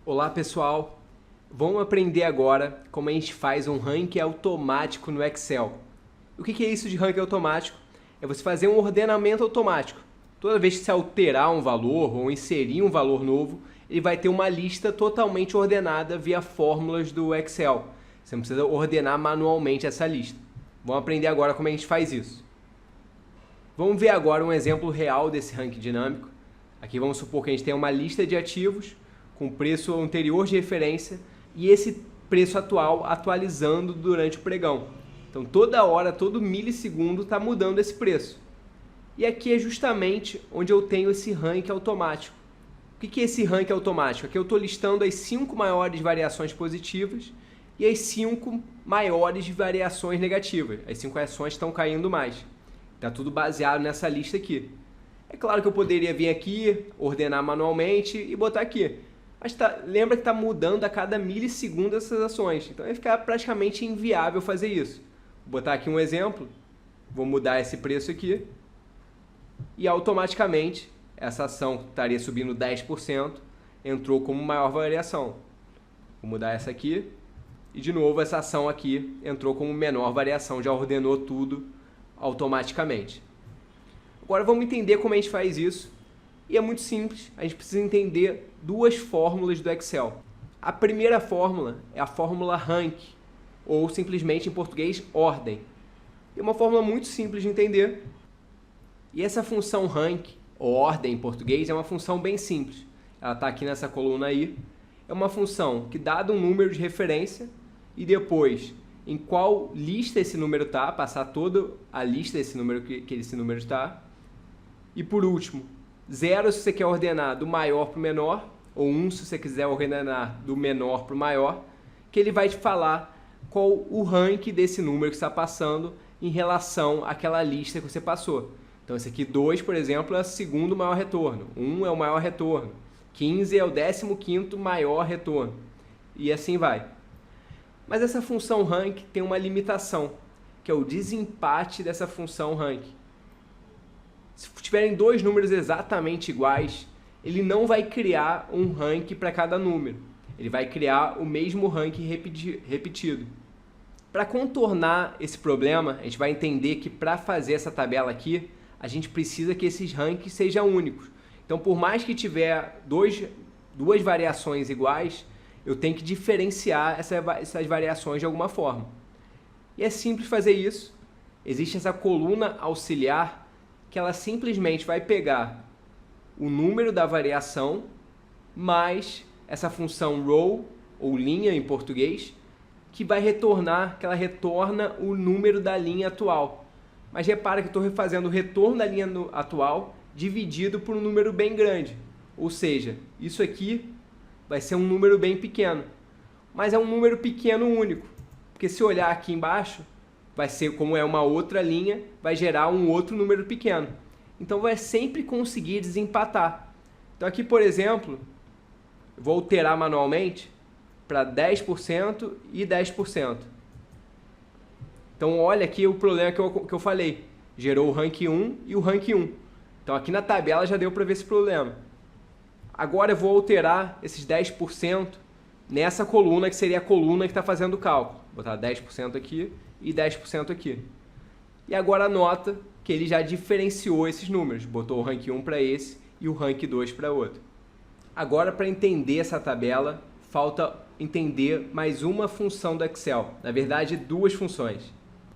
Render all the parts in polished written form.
Olá pessoal, vamos aprender agora como a gente faz um ranking automático no Excel. O que é isso de ranking automático? É você fazer um ordenamento automático. Toda vez que você alterar um valor ou inserir um valor novo, ele vai ter uma lista totalmente ordenada via fórmulas do Excel. Você não precisa ordenar manualmente essa lista. Vamos aprender agora como a gente faz isso. Vamos ver agora um exemplo real desse ranking dinâmico. Aqui vamos supor que a gente tem uma lista de ativos com preço anterior de referência e esse preço atual atualizando durante o pregão. Então toda hora, todo milissegundo está mudando esse preço. E aqui é justamente onde eu tenho esse ranking automático. O que é esse ranking automático? Aqui eu estou listando as 5 maiores variações positivas e as 5 maiores variações negativas. As 5 ações estão caindo mais. Está tudo baseado nessa lista aqui. É claro que eu poderia vir aqui, ordenar manualmente e botar aqui. Mas lembra que está mudando a cada milissegundo essas ações. Então vai ficar praticamente inviável fazer isso. Vou botar aqui um exemplo. Vou mudar esse preço aqui. E automaticamente essa ação que estaria subindo 10% entrou como maior variação. Vou mudar essa aqui. E de novo essa ação aqui entrou como menor variação. Já ordenou tudo automaticamente. Agora vamos entender como a gente faz isso. E é muito simples, a gente precisa entender duas fórmulas do Excel. A primeira fórmula é a fórmula rank, ou simplesmente em português, ordem. É uma fórmula muito simples de entender. E essa função rank, ou ordem em português, é uma função bem simples. Ela está aqui nessa coluna aí. É uma função que, dado um número de referência, e depois em qual lista esse número está, passar toda a lista desse número que esse número está. E por último, 0 se você quer ordenar do maior para o menor, ou 1 se você quiser ordenar do menor para o maior, que ele vai te falar qual o rank desse número que está passando em relação àquela lista que você passou. Então esse aqui 2, por exemplo, é o segundo maior retorno, 1 é o maior retorno, 15 é o 15º maior retorno, e assim vai. Mas essa função rank tem uma limitação, que é o desempate dessa função rank. Se tiverem dois números exatamente iguais, ele não vai criar um rank para cada número. Ele vai criar o mesmo rank repetido. Para contornar esse problema, a gente vai entender que para fazer essa tabela aqui, a gente precisa que esses ranks sejam únicos. Então, por mais que tiver duas variações iguais, eu tenho que diferenciar essas variações de alguma forma. E é simples fazer isso. Existe essa coluna auxiliar que ela simplesmente vai pegar o número da variação mais essa função row, ou linha em português, que vai retornar, que ela retorna o número da linha atual. Mas repara que eu estou fazendo o retorno da linha atual dividido por um número bem grande. Ou seja, isso aqui vai ser um número bem pequeno. Mas é um número pequeno único. Porque se olhar aqui embaixo, vai ser, como é uma outra linha, vai gerar um outro número pequeno. Então vai sempre conseguir desempatar. Então aqui, por exemplo, eu vou alterar manualmente para 10% e 10%. Então olha aqui o problema que eu falei. Gerou o rank 1 e o rank 1. Então aqui na tabela já deu para ver esse problema. Agora eu vou alterar esses 10% nessa coluna, que seria a coluna que está fazendo o cálculo. Vou botar 10% aqui e 10% aqui. E agora nota que ele já diferenciou esses números. Botou o rank 1 para esse e o rank 2 para outro. Agora, para entender essa tabela, falta entender mais uma função do Excel. Na verdade, duas funções,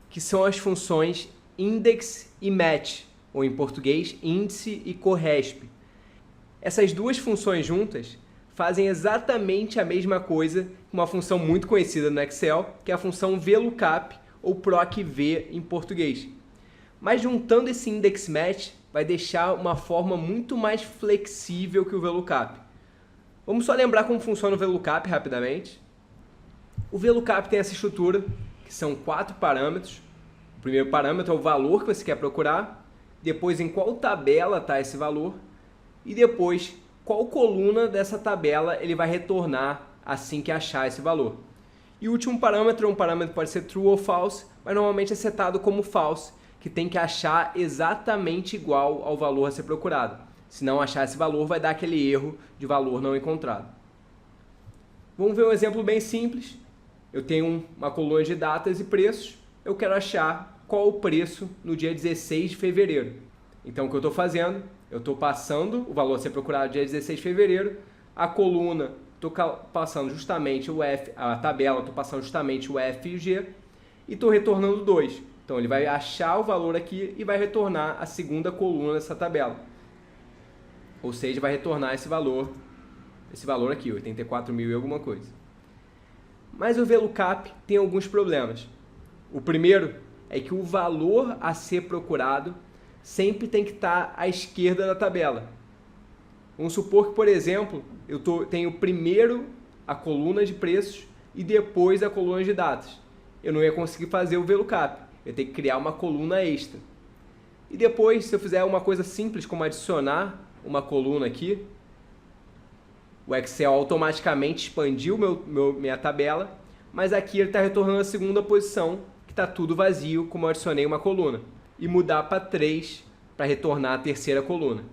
que são as funções index e match, ou em português, índice e corresp. Essas duas funções juntas fazem exatamente a mesma coisa com uma função muito conhecida no Excel, que é a função VLOOKUP, ou PROC-V em português. Mas juntando esse index match, vai deixar uma forma muito mais flexível que o VLOOKUP. Vamos só lembrar como funciona o VLOOKUP rapidamente. O VLOOKUP tem essa estrutura, que são 4 parâmetros. O primeiro parâmetro é o valor que você quer procurar, depois em qual tabela está esse valor, e depois qual coluna dessa tabela ele vai retornar assim que achar esse valor. E o último parâmetro é um parâmetro que pode ser true ou false, mas normalmente é setado como false, que tem que achar exatamente igual ao valor a ser procurado. Se não achar esse valor, vai dar aquele erro de valor não encontrado. Vamos ver um exemplo bem simples. Eu tenho uma coluna de datas e preços. Eu quero achar qual o preço no dia 16 de fevereiro. Então, o que eu estou fazendo? Eu estou passando o valor a ser procurado no dia 16 de fevereiro. A coluna, estou passando justamente o F, a tabela, estou passando justamente o F e o G. E estou retornando 2. Então, ele vai achar o valor aqui e vai retornar a segunda coluna dessa tabela. Ou seja, vai retornar esse valor aqui, 84.000 e alguma coisa. Mas o VLOOKUP tem alguns problemas. O primeiro é que o valor a ser procurado sempre tem que estar à esquerda da tabela. Vamos supor que, por exemplo, eu tenho primeiro a coluna de preços e depois a coluna de datas. Eu não ia conseguir fazer o VLOOKUP. Eu tenho que criar uma coluna extra. E depois, se eu fizer uma coisa simples como adicionar uma coluna aqui, o Excel automaticamente expandiu minha tabela, mas aqui ele está retornando a segunda posição, que está tudo vazio, como eu adicionei uma coluna. E mudar para 3 para retornar a terceira coluna.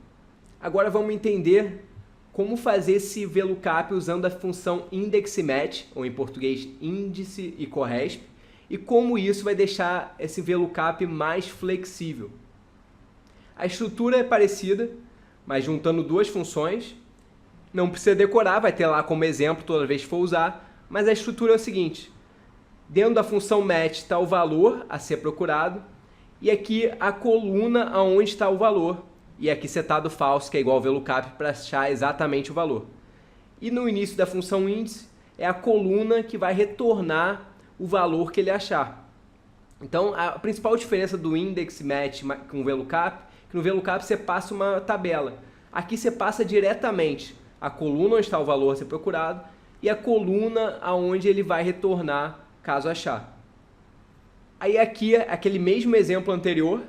Agora vamos entender como fazer esse VLOOKUP usando a função IndexMatch, ou em português índice e corresp, e como isso vai deixar esse VLOOKUP mais flexível. A estrutura é parecida, mas juntando duas funções. Não precisa decorar, vai ter lá como exemplo toda vez que for usar, mas a estrutura é o seguinte. Dentro da função match está o valor a ser procurado, e aqui a coluna onde está o valor, e aqui setado false, que é igual ao VLOOKUP, para achar exatamente o valor. E no início da função índice é a coluna que vai retornar o valor que ele achar. Então, a principal diferença do index match com o VLOOKUP é que no VLOOKUP você passa uma tabela. Aqui você passa diretamente a coluna onde está o valor a ser procurado e a coluna aonde ele vai retornar caso achar. Aí aqui é aquele mesmo exemplo anterior,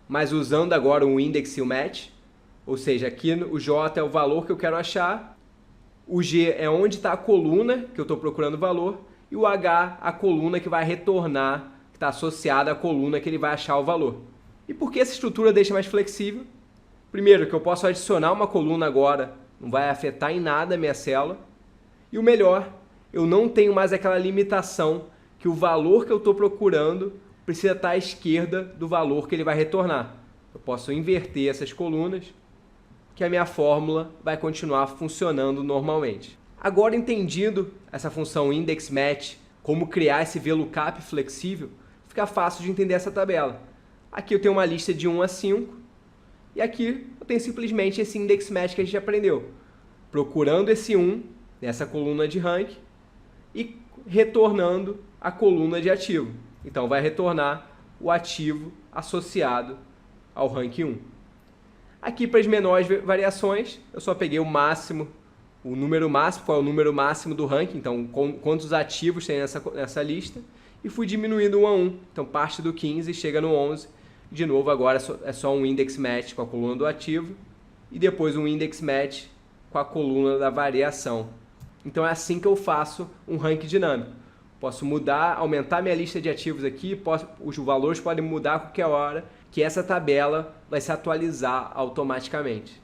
mas usando agora o index e o match, ou seja, aqui o J é o valor que eu quero achar, o G é onde está a coluna que eu estou procurando o valor e o H a coluna que vai retornar, que está associada à coluna que ele vai achar o valor. E por que essa estrutura deixa mais flexível? Primeiro, que eu posso adicionar uma coluna agora, não vai afetar em nada a minha célula. E o melhor, eu não tenho mais aquela limitação que o valor que eu estou procurando precisa estar à esquerda do valor que ele vai retornar. Eu posso inverter essas colunas, que a minha fórmula vai continuar funcionando normalmente. Agora, entendido essa função IndexMatch, como criar esse VLOOKUP flexível, fica fácil de entender essa tabela. Aqui eu tenho uma lista de 1 a 5, e aqui eu tenho simplesmente esse IndexMatch que a gente aprendeu. Procurando esse 1 nessa coluna de rank e retornando a coluna de ativo. Então vai retornar o ativo associado ao rank 1. Aqui para as menores variações, eu só peguei o máximo, o número máximo, qual é o número máximo do rank, então quantos ativos tem nessa lista, e fui diminuindo 1 a 1. Então parte do 15 chega no 11. De novo, agora é só um index match com a coluna do ativo e depois um index match com a coluna da variação. Então é assim que eu faço um ranking dinâmico. Posso mudar, aumentar minha lista de ativos aqui, os valores podem mudar a qualquer hora, que essa tabela vai se atualizar automaticamente.